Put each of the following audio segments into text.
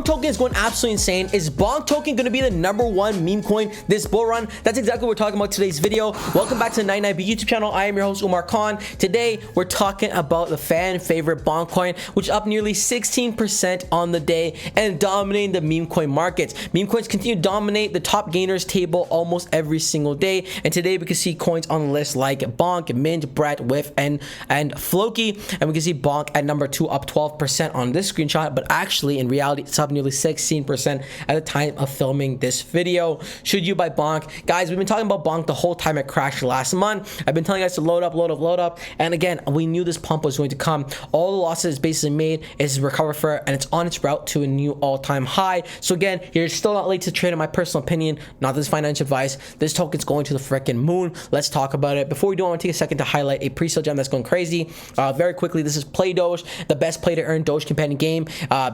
token is going absolutely insane. Is Bonk token going to be the #1 meme coin this bull run? That's exactly what we're talking about today's video. Welcome back to the 99B YouTube channel. I am your host Umar Khan. Today we're talking about the fan favorite Bonk coin, which is up nearly 16% on the day and dominating the meme coin markets. Meme coins continue to dominate the top gainers table almost every single day, and today we can see coins on the list like Bonk, Mint, Brett, Whiff, and Floki, and we can see Bonk at number 2 up 12% on this screenshot, but actually in reality it's up nearly 16% at the time of filming this video. Should you buy Bonk? Guys, we've been talking about Bonk the whole time it crashed last month. I've been telling you guys to load up, and again, we knew this pump was going to come. All the losses it's basically made is recovered for, and it's on its route to a new all-time high. So again, you're still not late to trade, in my personal opinion, not this financial advice. This token's going to the freaking moon. Let's talk about it. Before we do, I want to take a second to highlight a pre-sale gem that's going crazy. Very quickly, this is Play Doge, the best play to earn Doge companion game.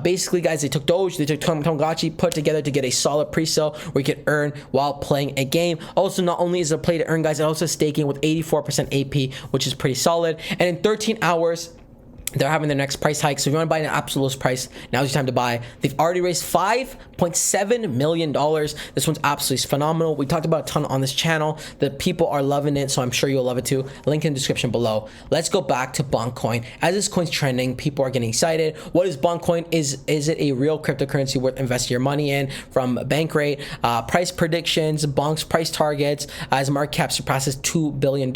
Basically, guys, they took Doge, they took Tomodachi, put together to get a solid pre-sale where you can earn while playing a game. Also, not only is it a play to earn, guys, it also staking with 84% AP, which is pretty solid. And in 13 hours, they're having their next price hike. So if you want to buy an absolute lowest price, now's your time to buy. They've already raised $5.7 million. This one's absolutely phenomenal. We talked about a ton on this channel. The people are loving it, so I'm sure you'll love it too. Link in the description below. Let's go back to Bonk coin. As this coin's trending, people are getting excited. What is Bonk coin? Is it a real cryptocurrency worth investing your money in? From bank rate, price predictions, Bonk's price targets, as market cap surpasses $2 billion.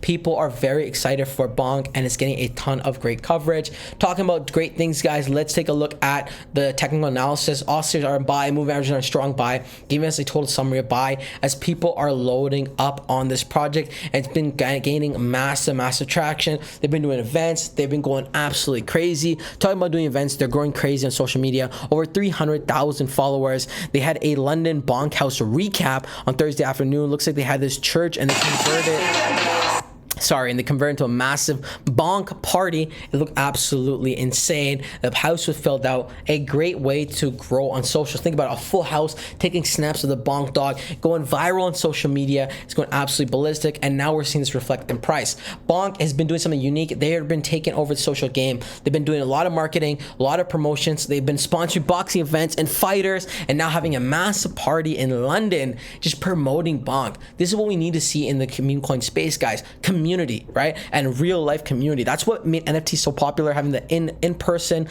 People are very excited for Bonk, and it's getting a ton of great coverage. Talking about great things, guys, let's take a look at the technical analysis. All series are in buy, moving averages are a strong buy, giving us a total summary of buy as people are loading up on this project, and it's been gaining massive traction. They've been doing events, they've been going absolutely crazy. Talking about doing events, they're growing crazy on social media. Over 300,000 followers. They had a London Bonk House recap on Thursday afternoon. Looks like they had this church and they converted into a massive Bonk party. It looked absolutely insane. The house was filled out. A great way to grow on socials. Think about it, a full house taking snaps of the Bonk dog, going viral on social media. It's going absolutely ballistic, and now we're seeing this reflect in price. Bonk has been doing something unique. They have been taking over the social game. They've been doing a lot of marketing, a lot of promotions. They've been sponsoring boxing events and fighters, and now having a massive party in London just promoting Bonk. This is what we need to see in the meme coin space, guys. Community, right? And real life community. That's what made NFT so popular, having the in-person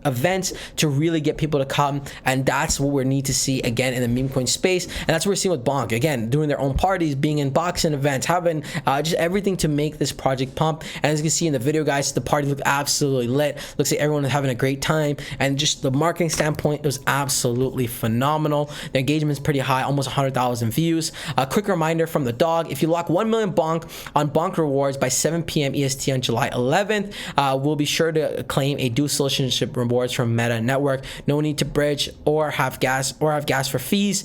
events to really get people to come, and that's what we need to see again in the meme coin space. And that's what we're seeing with Bonk, again, doing their own parties, being in boxing events, having just everything to make this project pump. And as you can see in the video, guys, the party looked absolutely lit. Looks like everyone is having a great time, and just the marketing standpoint, it was absolutely phenomenal. The engagement is pretty high, almost 100,000 views. A quick reminder from the dog: if you lock 1 million Bonk on Bonk rewards by 7 p.m. EST on July 11th, we'll be sure to claim a dual citizenship rewards from Meta Network. No need to bridge or have gas for fees.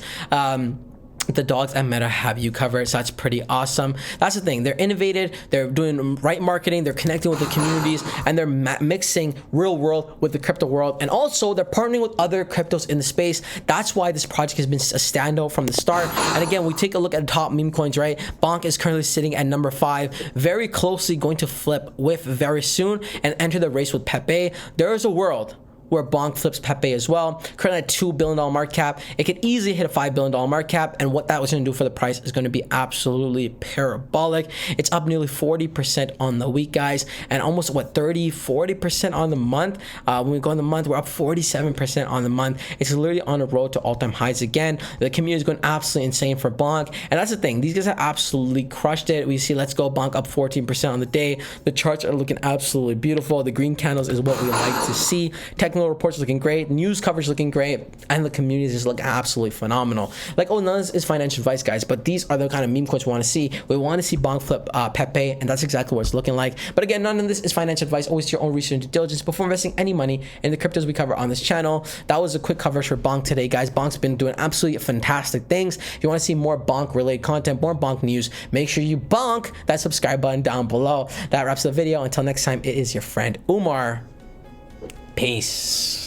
The dogs at Meta have you covered, so that's pretty awesome. That's the thing, they're innovative, they're doing right marketing, they're connecting with the communities, and they're mixing real world with the crypto world, and also they're partnering with other cryptos in the space. That's why this project has been a standout from the start. And again, we take a look at the top meme coins, right? Bonk is currently sitting at number 5, very closely going to flip with very soon and enter the race with Pepe. There is a world where Bonk flips Pepe as well. Currently at $2 billion market cap. It could easily hit a $5 billion market cap, and what that was going to do for the price is going to be absolutely parabolic. It's up nearly 40% on the week, guys, and almost 40% on the month. When we go on the month, we're up 47% on the month. It's literally on the road to all-time highs again. The community is going absolutely insane for Bonk, and that's the thing, these guys have absolutely crushed it. We see Let's Go Bonk up 14% on the day. The charts are looking absolutely beautiful. The green candles is what we like to see. Technical reports looking great, news coverage looking great, and the communities just look absolutely phenomenal. Like, none of this is financial advice, guys, but these are the kind of meme coins we want to see. We want to see Bonk flip Pepe, and that's exactly what it's looking like. But again, none of this is financial advice. Always do your own research and due diligence before investing any money in the cryptos we cover on this channel. That was a quick coverage for Bonk today, guys. Bonk's been doing absolutely fantastic things. If you want to see more Bonk related content, more Bonk news, make sure you bonk that subscribe button down below. That wraps the video. Until next time, it is your friend Umar. Peace.